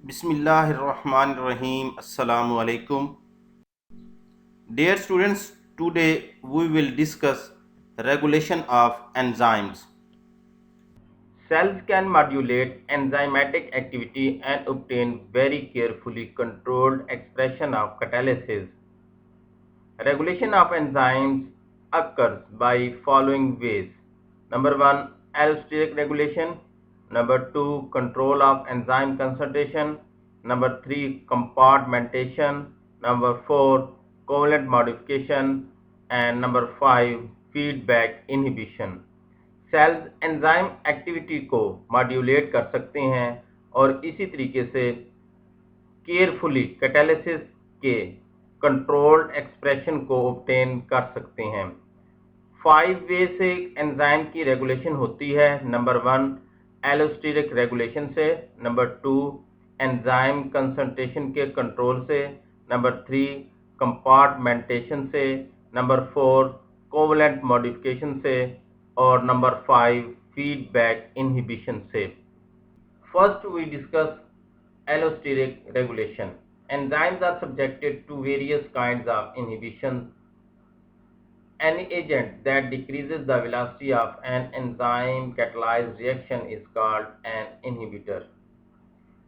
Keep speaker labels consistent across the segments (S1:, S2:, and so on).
S1: Bismillahirrahmanirrahim. Assalamu alaikum. Dear students, today we will discuss regulation of enzymes. Cells can modulate enzymatic activity and obtain very carefully controlled expression of catalysis. Regulation of enzymes occurs by following ways. Number 1, allosteric regulation. Number 2, control of enzyme concentration. Number 3, compartmentation. Number 4, covalent modification. And number 5, feedback inhibition. Cells enzyme activity को modulate कर सकते हैं और इसी तरीके से carefully catalysis के controlled expression को ऑब्टेन कर सकते हैं। 5 वे से एंजाइम की रेगुलेशन होती है। नंबर 1, एलोस्टेरिक रेगुलेशन से। नंबर 2, एंजाइम कंसंट्रेशन के कंट्रोल से। नंबर 3, कंपार्टमेंटेशन से। नंबर 4, कोवलेंट मॉडिफिकेशन से। और नंबर 5, फीडबैक इनहिबिशन से। First, we discuss allosteric regulation. Enzymes are subjected to various kinds of inhibition. Any agent that decreases the velocity of an enzyme catalyzed reaction is called an inhibitor.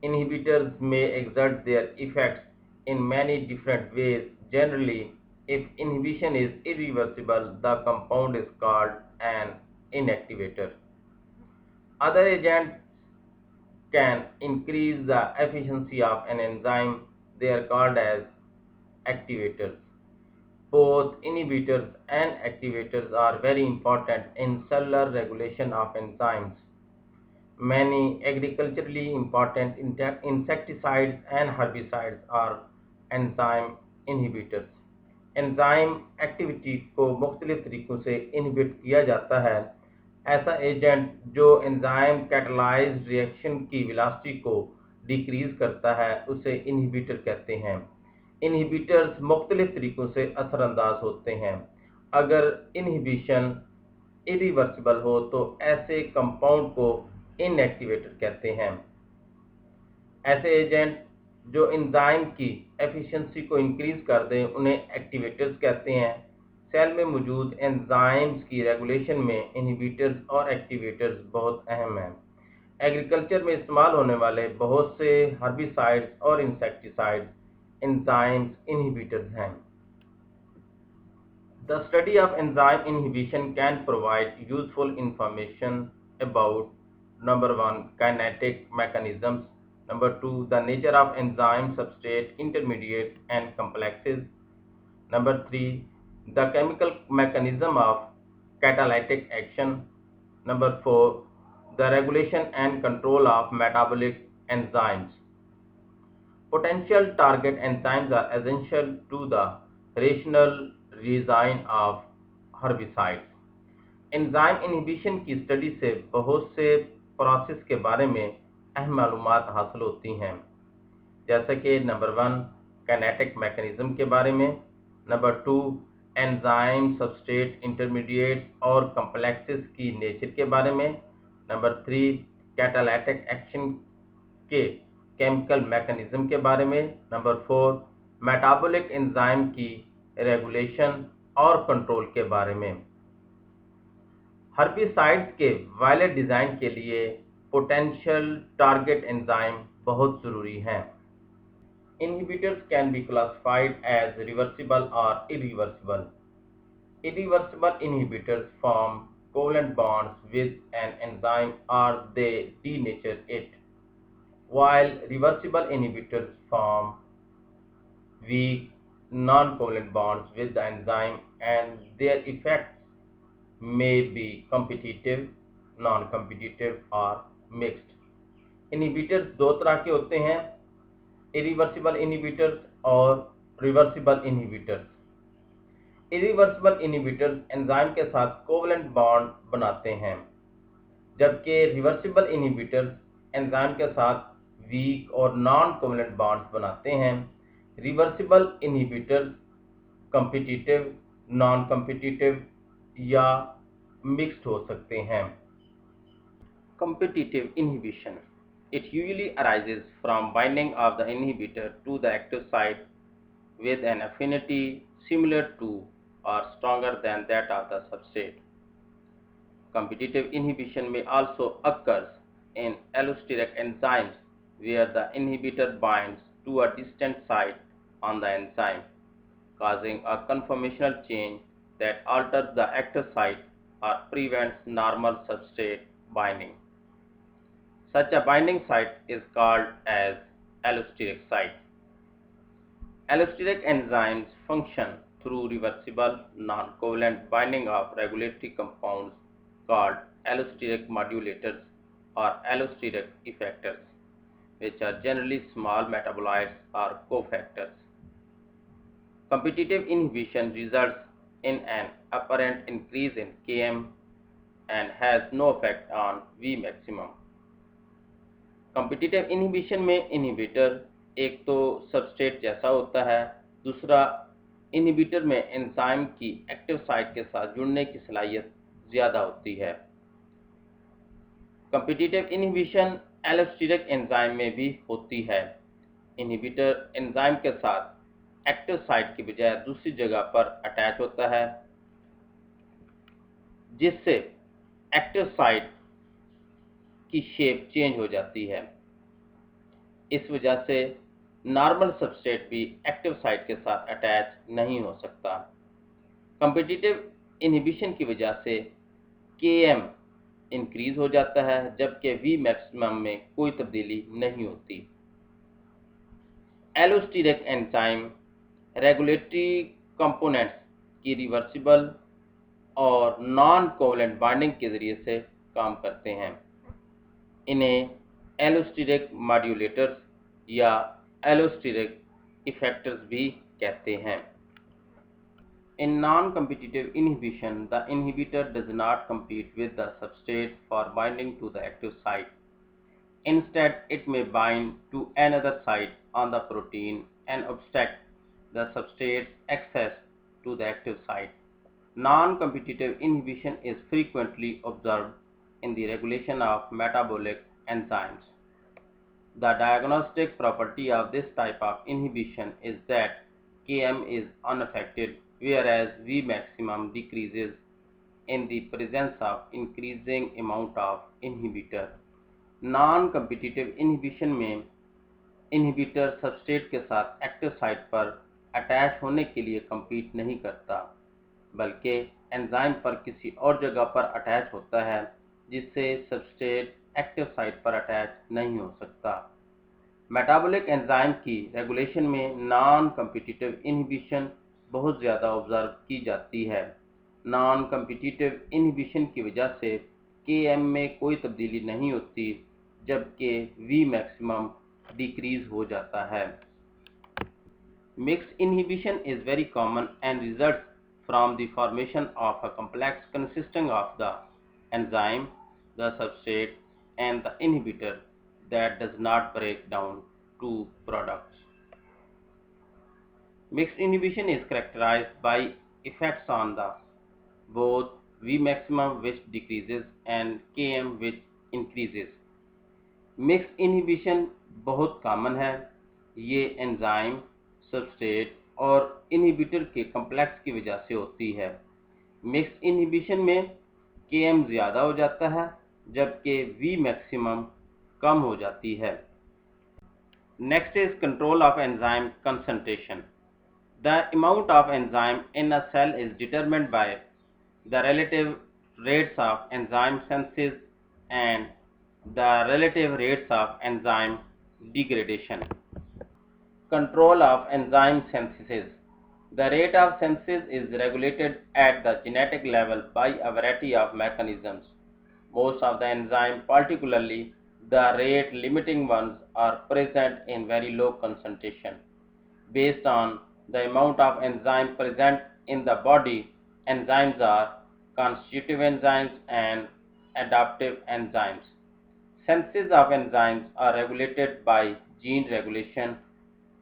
S1: Inhibitors may exert their effects in many different ways. Generally, if inhibition is irreversible, the compound is called an inactivator. Other agents can increase the efficiency of an enzyme. They are called as activators. Both inhibitors and activators are very important in cellular regulation of enzymes. Many agriculturally important insecticides and herbicides are enzyme inhibitors. Enzyme activity को मुख्तलिफ तरीक़ों से inhibit किया जाता है। ऐसा agent जो enzyme catalysed reaction की वेलोसिटी को डिक्रीज करता है उसे इनहिबिटर कहते हैं। इनहिबिटर्स मुख्तलिफ तरीक़ों से असरअंदाज होते हैं। अगर इनहिबिशन इरिवर्सिबल हो तो ऐसे कंपाउंड को इनएक्टिवेटर कहते हैं। ऐसे एजेंट जो एंजाइम की एफिशिएंसी को इंक्रीज कर दें उन्हें एक्टिवेटर्स कहते हैं। सेल में मौजूद एंजाइम्स की रेगुलेशन में इनहिबिटर्स और एक्टिवेटर्स बहुत अहम हैं। एग्रीकल्चर में इस्तेमाल होने वाले बहुत से हर्बिसाइड्स और इंसेक्टिसाइड्स एंजाइम्स इनहिबिटर्स हैं। The study of enzyme inhibition can provide useful information about number 1, kinetic mechanisms. Number 2, the nature of enzyme substrate intermediate and complexes. Number 3, the chemical mechanism of catalytic action. Number 4, the regulation and control of metabolic enzymes. Potential target enzymes are essential to the rational design of herbicides. Enzyme inhibition की study से बहुत से process के बारे में अहम मालूमात हासिल होती हैं, जैसे कि नंबर 1, काइनेटिक मैकेनिज्म के बारे में। नंबर 2, एंजाइम सबस्ट्रेट इंटरमीडिएट और कम्प्लेक्सेस की नेचर के बारे में। नंबर 3, कैटालाइटिक एक्शन के केमिकल मैकेनिज्म के बारे में। नंबर 4, मेटाबॉलिक एंजाइम की रेगुलेशन और कंट्रोल के बारे में। हर्बिसाइड्स के वायलेट डिज़ाइन के लिए पोटेंशियल टारगेट एंजाइम बहुत ज़रूरी हैं। Inhibitors can be classified as reversible or irreversible. Irreversible inhibitors form covalent bonds with an enzyme or they denature it, while reversible inhibitors form weak non-covalent bonds with the enzyme and their effects may be competitive, non-competitive or mixed. Inhibitors दो तरह के होते हैं, irreversible inhibitors और reversible inhibitors. Irreversible inhibitors enzyme के साथ covalent bond बनाते हैं, जबकि reversible inhibitors एंजाइम के साथ वीक और नॉन कोवलेंट बॉन्ड्स बनाते हैं। Reversible inhibitors competitive, non competitive या मिक्स्ड हो सकते हैं। Competitive inhibition It usually arises from binding of the inhibitor to the active site with an affinity similar to or stronger than that of the substrate. Competitive inhibition may also occur in allosteric enzymes where the inhibitor binds to a distant site on the enzyme, causing a conformational change that alters the active site or prevents normal substrate binding. Such a binding site is called as allosteric site. Allosteric enzymes function through reversible non-covalent binding of regulatory compounds called allosteric modulators or allosteric effectors, which are generally small metabolites or cofactors. Competitive inhibition results in an apparent increase in Km and has no effect on V maximum. Competitive inhibition में inhibitor एक तो substrate जैसा होता है, दूसरा inhibitor में enzyme की active site के साथ जुड़ने की सलाहियत ज़्यादा होती है। कॉम्पिटिटिव इनहिबिशन एलोस्टेरिक एंजाइम में भी होती है। इनहिबिटर एंजाइम के साथ एक्टिव साइट की बजाय दूसरी जगह पर अटैच होता है, जिससे एक्टिव साइट की शेप चेंज हो जाती है। इस वजह से नॉर्मल सबस्ट्रेट भी एक्टिव साइट के साथ अटैच नहीं हो सकता। कॉम्पिटिटिव इनहिबिशन की वजह से Km इंक्रीज हो जाता है, जबकि V मैक्सिमम में कोई तब्दीली नहीं होती। एलोस्टेरिक एंजाइम रेगुलेटरी कंपोनेंट्स की रिवर्सिबल और नॉन कोवलेंट बाइंडिंग के ज़रिए से काम करते हैं। इन्हें एलोस्टेरिक मॉड्यूलेटर्स या एलोस्टेरिक इफेक्टर्स भी कहते हैं। In non-competitive inhibition, the inhibitor does not compete with the substrate for binding to the active site. Instead, it may bind to another site on the protein and obstruct the substrate's access to the active site. Non-competitive inhibition is frequently observed in the regulation of metabolic enzymes. The diagnostic property of this type of inhibition is that Km is unaffected, whereas V maximum decreases in the presence of increasing amount of inhibitor. Non-competitive inhibition में inhibitor substrate के साथ active site पर attach होने के लिए compete नहीं करता, बल्कि एंजाइम पर किसी और जगह पर अटैच होता है, जिससे सबस्ट्रेट एक्टिव साइट पर अटैच नहीं हो सकता। मेटाबॉलिक एंजाइम की रेगुलेशन में नॉन कम्पिटिटिव इनहिबिशन बहुत ज़्यादा ऑब्जर्व की जाती है। नॉन कम्पिटिटिव इनहिबिशन की वजह से Km में कोई तब्दीली नहीं होती, जबकि V मैक्सिमम डिक्रीज हो जाता है। Mixed inhibition is very common and results from the formation of a complex consisting of the enzyme, the substrate, and the inhibitor that does not break down to products. Mixed inhibition is characterized by effects on the both V maximum which decreases and Km which increases. Mixed inhibition बहुत common है। ये enzyme, substrate और inhibitor के complex की वजह से होती है। मिक्स्ड इनहिबिशन में Km ज़्यादा हो जाता है, जबकि V मैक्सिमम कम हो जाती है। Next is control of enzyme concentration. The amount of enzyme in a cell is determined by the relative rates of enzyme synthesis and the relative rates of enzyme degradation. Control of enzyme synthesis. The rate of synthesis is regulated at the genetic level by a variety of mechanisms. Most of the enzymes, particularly the rate limiting ones, are present in very low concentration. Based on the amount of enzyme present in the body, enzymes are constitutive enzymes and adaptive enzymes. Synthesis of enzymes are regulated by gene regulation,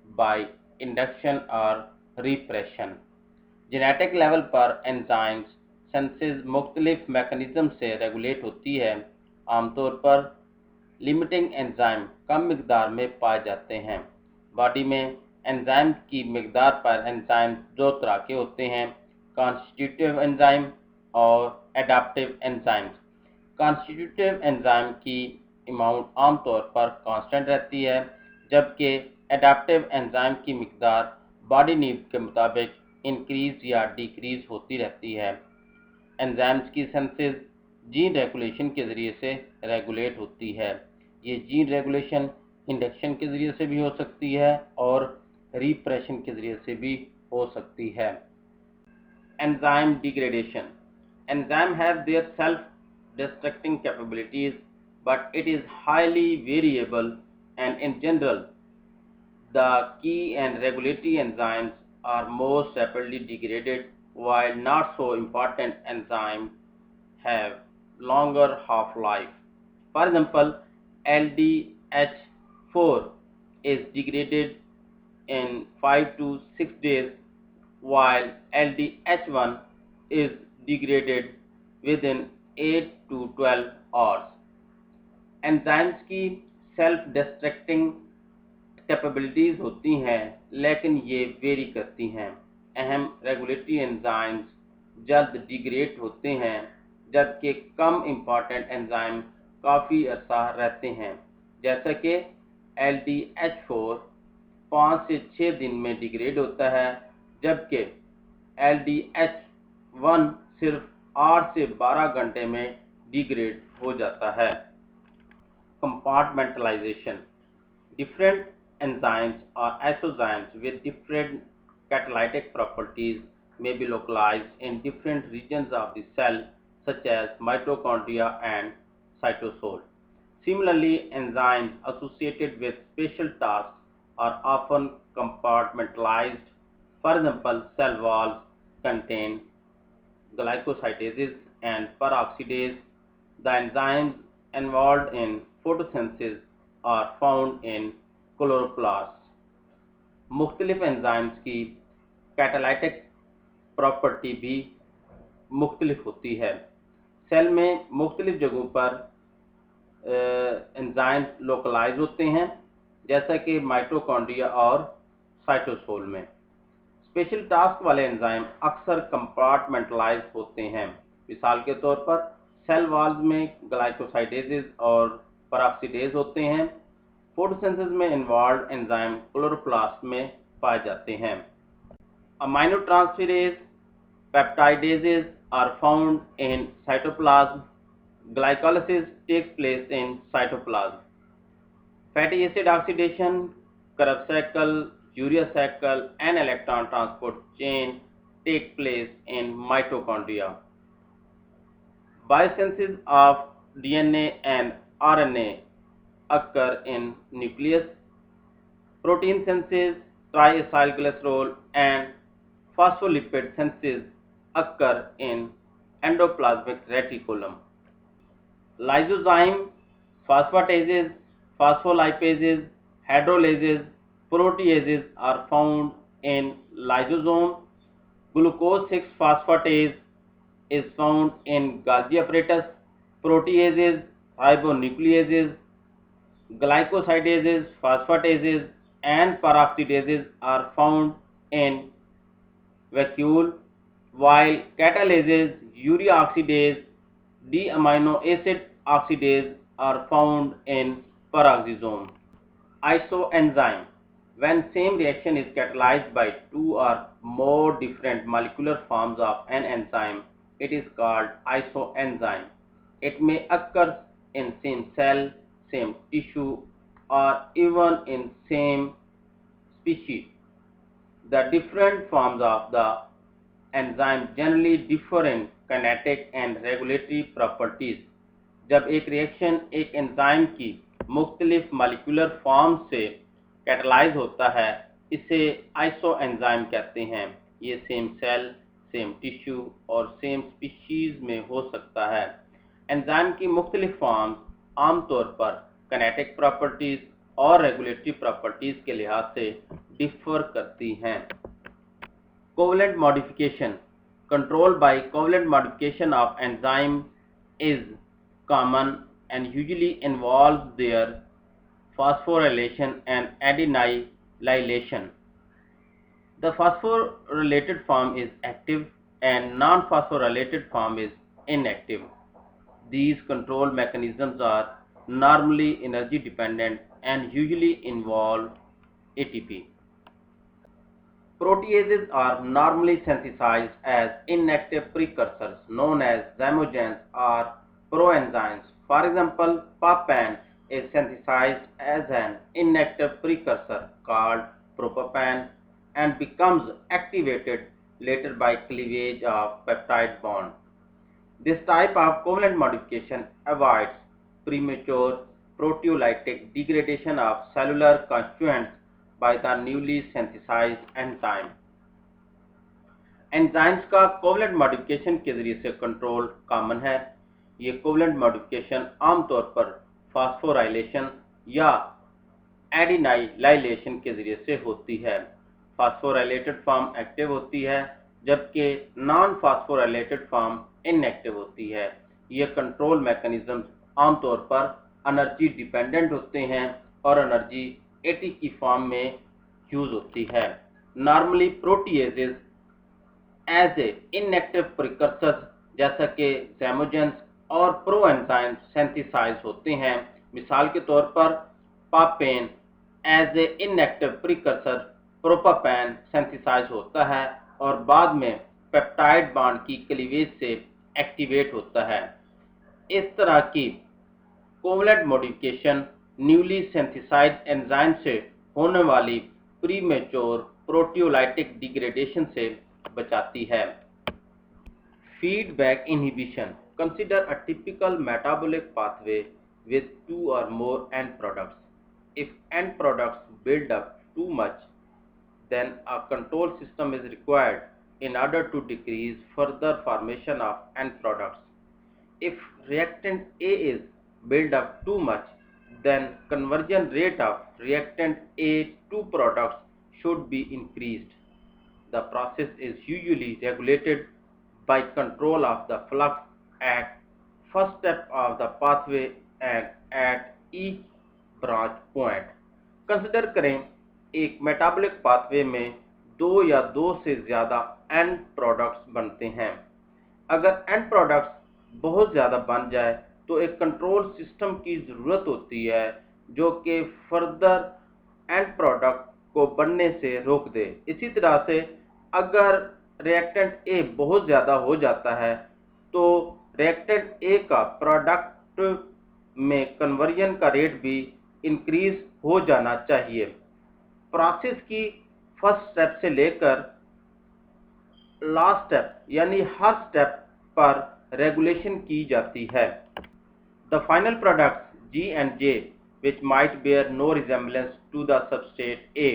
S1: by induction और repression. Genetic level पर enzymes synthesis मुख्तलिफ mechanism से regulate होती है। आमतौर पर limiting enzyme कम मिकदार में पाए जाते हैं। बॉडी में एंजाइम की मिकदार पर एंजाइम दो तरह के होते हैं, कॉन्स्टिट्यूटिव एंजाइम और एडाप्टिव एंजाइम्स। कॉन्स्टिट्यूटिव एंजाइम की अमाउंट आमतौर पर कांस्टेंट रहती है, जबकि एडाप्टिव एंजाइम की मिकदार बॉडी नीड के मुताबिक इंक्रीज या डिक्रीज होती रहती है। एंजाइम्स की सिंथेसिस जीन रेगुलेशन के ज़रिए से रेगुलेट होती है। ये जीन रेगुलेशन इंडक्शन के ज़रिए से भी हो सकती है और रिप्रेशन के ज़रिए से भी हो सकती है। Enzyme degradation. Enzyme have their self destructing capabilities, but it is highly variable, and in general, the key and regulatory enzymes are most rapidly degraded, while not so important enzymes have longer half-life. For example, LDH4 is degraded in 5 to 6 days, while LDH1 is degraded within 8 to 12 hours. Enzymes की self distracting capabilities होती हैं, लेकिन ये very करती हैं। अहम regulatory enzymes जल्द degrade होते हैं, जबकि कम इम्पॉर्टेंट एंजाइम काफ़ी अर्सा रहते हैं, जैसा कि LDH4 5 से 6 दिन में डिग्रेड होता है, जबकि LDH1 सिर्फ 8 से 12 घंटे में डिग्रेड हो जाता है। Compartmentalization. Different enzymes or isozymes with different catalytic properties may be localized in different regions of the cell, such as mitochondria and cytosol. Similarly, enzymes associated with special tasks are often compartmentalized. For example, cell walls contain glycosidases and peroxidase. The enzymes involved in photosynthesis are found in chloroplasts. मुख्तलिफ enzymes की catalytic property भी मुख्तलिफ होती है। Cell में मुख्तलिफ जगहों पर एंजाइम्स लोकलाइज होते हैं, जैसा कि माइटोकॉन्ड्रिया और साइटोसोल में। स्पेशल टास्क वाले एंजाइम अक्सर कंपार्टमेंटलाइज होते हैं। मिसाल के तौर पर सेल वॉल्स में ग्लाइकोसाइडेजेस और पेरोक्सिडेज होते हैं। फोटोसिंथेसिस में इन्वॉल्व एंजाइम क्लोरोप्लास्ट में पाए जाते हैं। Aminotransferase peptidases are found in cytoplasm. Glycolysis takes place in cytoplasm. Fatty acid oxidation, Krebs cycle, urea cycle, and electron transport chain take place in mitochondria. Biosynthesis of DNA and RNA occur in nucleus. Protein synthesis, triacylglycerol, and phospholipid synthesis occur in endoplasmic reticulum. Lysozyme, phosphatases, phospholipases, hydrolases, proteases are found in lysosome. Glucose 6-phosphatase is found in Golgi apparatus. Proteases, ribonucleases, glycosidases, phosphatases, and peroxidases are found in vacuole, while catalases, urea oxidase, D-amino acid oxidase are found in peroxisome. Isoenzyme. When same reaction is catalyzed by two or more different molecular forms of an enzyme, it is called isoenzyme. It may occur in same cell, same tissue, or even in same species. The different forms of the enzyme generally differ in kinetic and regulatory properties. जब एक reaction एक enzyme की मुख्तलिफ molecular form से catalyse होता है, इसे isoenzyme कहते हैं। ये सेम सेल, सेम टिश्यू और सेम स्पीशीज में हो सकता है। एंजाइम की मुख्तलिफ फॉर्म्स आमतौर पर किनेटिक प्रॉपर्टीज और रेगुलेटरी प्रॉपर्टीज के लिहाज से डिफर करती हैं। Covalent modification. Control by covalent modification of enzyme is common and usually involves their phosphorylation and adenylation. The phosphorylated form is active and non-phosphorylated form is inactive. These control mechanisms are normally energy dependent and usually involve ATP. Proteases are normally synthesized as inactive precursors known as zymogens or proenzymes. For example, papain is synthesized as an inactive precursor called propapan and becomes activated later by cleavage of peptide bond. This type of covalent modification avoids premature proteolytic degradation of cellular constituents by the newly synthesized enzyme. Enzymes का covalent modification के जरिए से control common है। ये covalent modification आमतौर पर phosphorylation या एडिनाइलाइलेशन के जरिए से होती है। फास्फोराइलेटेड फॉर्म एक्टिव होती है जबकि नॉन फास्फोराइलेटेड फॉर्म इनएक्टिव होती है। ये कंट्रोल मैकेनिज्म आमतौर पर एनर्जी डिपेंडेंट होते हैं और एनर्जी एटी की फॉर्म में यूज होती है। Normally proteases as a inactive precursors जैसा कि zymogens और प्रोएंजाइम्स सिंथेसाइज होते हैं। मिसाल के तौर पर papain as a inactive precursor propapain synthesize होता है और बाद में पेप्टाइड बॉन्ड की क्लीवेज से एक्टिवेट होता है। इस तरह की covalent modification newly synthesized enzyme से होने वाली प्रीमेच्योर प्रोटियोलाइटिक डिग्रेडेशन से बचाती है। Feedback inhibition consider a typical metabolic pathway with two or more end products. If end products build up too much, then a control system is required in order to decrease further formation of end products. If reactant A is built up too much, then conversion rate of reactant A to products should be increased. The process is usually regulated by control of the flux at first step of the pathway and at each branch point. Consider करें एक metabolic pathway में दो या दो से ज़्यादा and products बनते हैं। अगर एंड प्रोडक्ट्स बहुत ज़्यादा बन जाए तो एक कंट्रोल सिस्टम की ज़रूरत होती है जो कि फर्दर एंड प्रोडक्ट को बनने से रोक दे। इसी तरह से अगर रिएक्टेंट ए बहुत ज़्यादा हो जाता है तो रिएक्टेंट ए का प्रोडक्ट में कन्वर्जन का रेट भी इंक्रीज हो जाना चाहिए। प्रोसेस की फर्स्ट स्टेप से लेकर लास्ट स्टेप यानी हर स्टेप पर रेगुलेशन की जाती है। The final products G and J which might bear no resemblance to the substrate A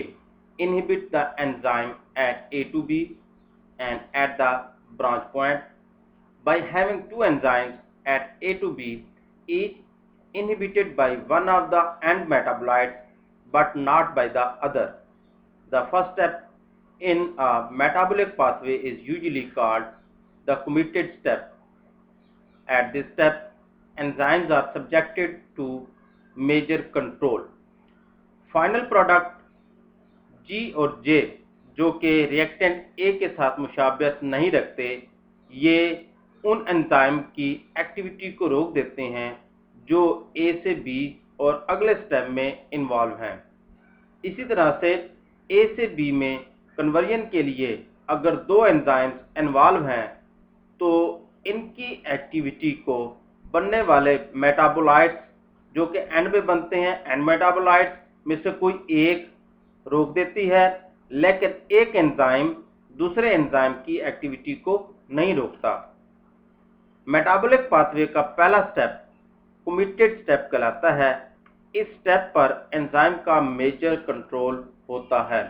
S1: inhibit the enzyme at A to B and at the branch point. By having two enzymes at A to B, each inhibited by one of the end metabolites but not by the other, the first step in a metabolic pathway is usually called the committed step. At this step, enzymes are subjected to major control. Final product G और J जो कि reactant A के साथ मुशाबियत नहीं रखते, ये उन enzyme की एक्टिविटी को रोक देते हैं जो ए से बी और अगले स्टेप में इन्वॉल्व हैं। इसी तरह से ए से बी में कन्वर्जन के लिए अगर दो एंजाइम्स इन्वॉल्व हैं तो इनकी एक्टिविटी को बनने वाले मेटाबोलाइट्स जो कि एंड में बनते हैं, एंड मेटाबोलाइट्स में से कोई एक रोक देती है, लेकिन एक एंजाइम दूसरे एंजाइम की एक्टिविटी को नहीं रोकता। मेटाबॉलिक पाथवे का पहला स्टेप कमिटेड स्टेप कहलाता है। इस स्टेप पर एंजाइम का मेजर कंट्रोल होता है।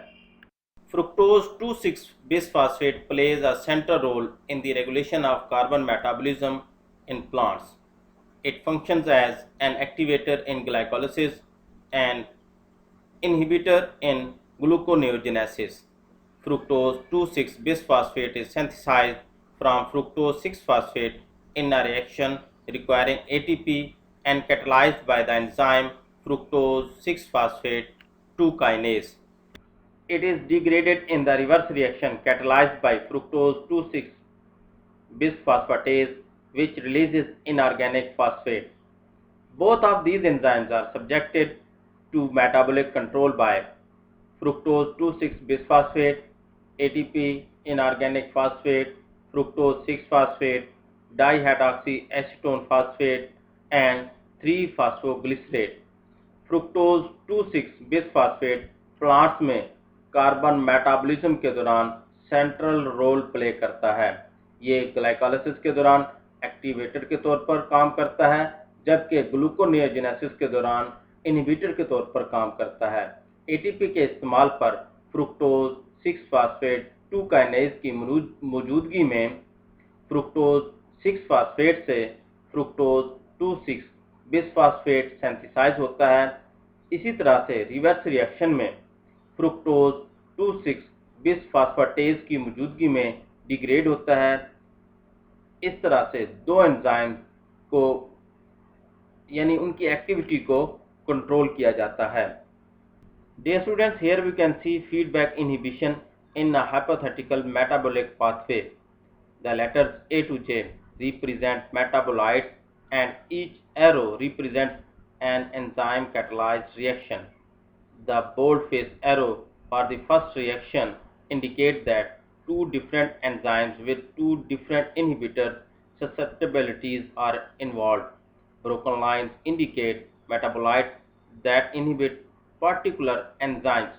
S1: Fructose 2,6-bisphosphate plays a central role in the regulation of carbon metabolism in plants. It functions as an activator in glycolysis and inhibitor in gluconeogenesis. Fructose 2,6-bisphosphate is synthesized from fructose 6-phosphate in a reaction requiring ATP and catalyzed by the enzyme fructose 6-phosphate 2 kinase. It is degraded in the reverse reaction catalyzed by fructose 2,6 bisphosphatase, which releases inorganic phosphate. Both of these enzymes are subjected to metabolic control by fructose 2,6 bisphosphate, ATP, inorganic phosphate, fructose 6-phosphate, dihydroxyacetone phosphate, and 3-phosphoglycerate. Fructose 2,6 bisphosphate plants में carbon metabolism के दौरान central role play करता है। ये glycolysis के दौरान activator के तौर पर काम करता है, जबकि ग्लूकोनियोजेनेसिस के दौरान इनहिबिटर के तौर पर काम करता है। एटीपी के इस्तेमाल पर फ्रुक्टोज 6-फॉस्फेट 2 काइनेज की मौजूदगी में फ्रुक्टोज 6-फॉस्फेट से फ्रुक्टोज 2,6 बिस्फॉस्फेट सिंथेसाइज होता है। इसी तरह से रिवर्स रिएक्शन में फ्रुक्टोज 2,6 बिस्फॉस्फेटेज की मौजूदगी में डिग्रेड होता है। इस तरह से दो एंजाइम को यानी उनकी एक्टिविटी को कंट्रोल किया जाता है। Dear students, here we can see feedback inhibition in a hypothetical metabolic pathway. The letters A to J represent metabolites and each arrow represents an enzyme catalyzed reaction. The bold-faced arrow for the first reaction indicates that two different enzymes with two different inhibitor susceptibilities are involved. Broken lines indicate metabolites that inhibit particular enzymes.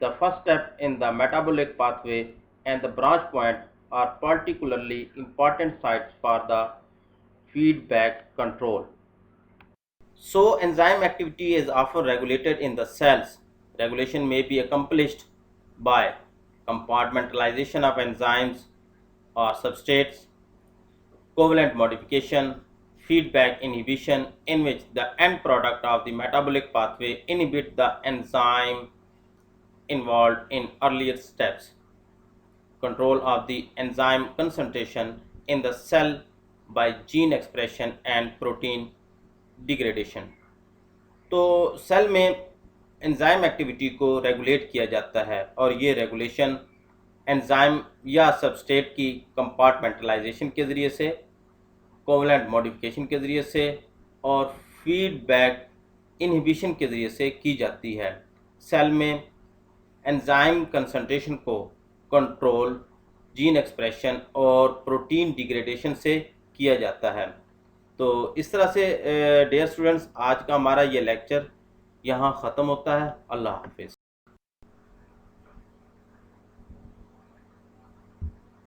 S1: The first step in the metabolic pathway and the branch point are particularly important sites for the feedback control. So, enzyme activity is often regulated in the cells. Regulation may be accomplished by compartmentalization of enzymes or substrates, covalent modification, feedback inhibition, in which the end product of the metabolic pathway inhibits the enzyme involved in earlier steps, control of the enzyme concentration in the cell by gene expression and protein degradation. तो cell में enzyme activity को regulate किया जाता है और ये regulation enzyme या substrate की कंपार्टमेंटलाइजेशन के ज़रिए से, कोवलेंट मॉडिफिकेशन के ज़रिए से और फीडबैक इनहिबिशन के ज़रिए से की जाती है। सेल में एंजाइम कंसंट्रेशन को कंट्रोल जीन एक्सप्रेशन और प्रोटीन डिग्रेडेशन से किया जाता है। तो इस तरह से डियर स्टूडेंट्स, आज का हमारा ये लेक्चर यहाँ ख़त्म होता है। अल्लाह हाफिज़।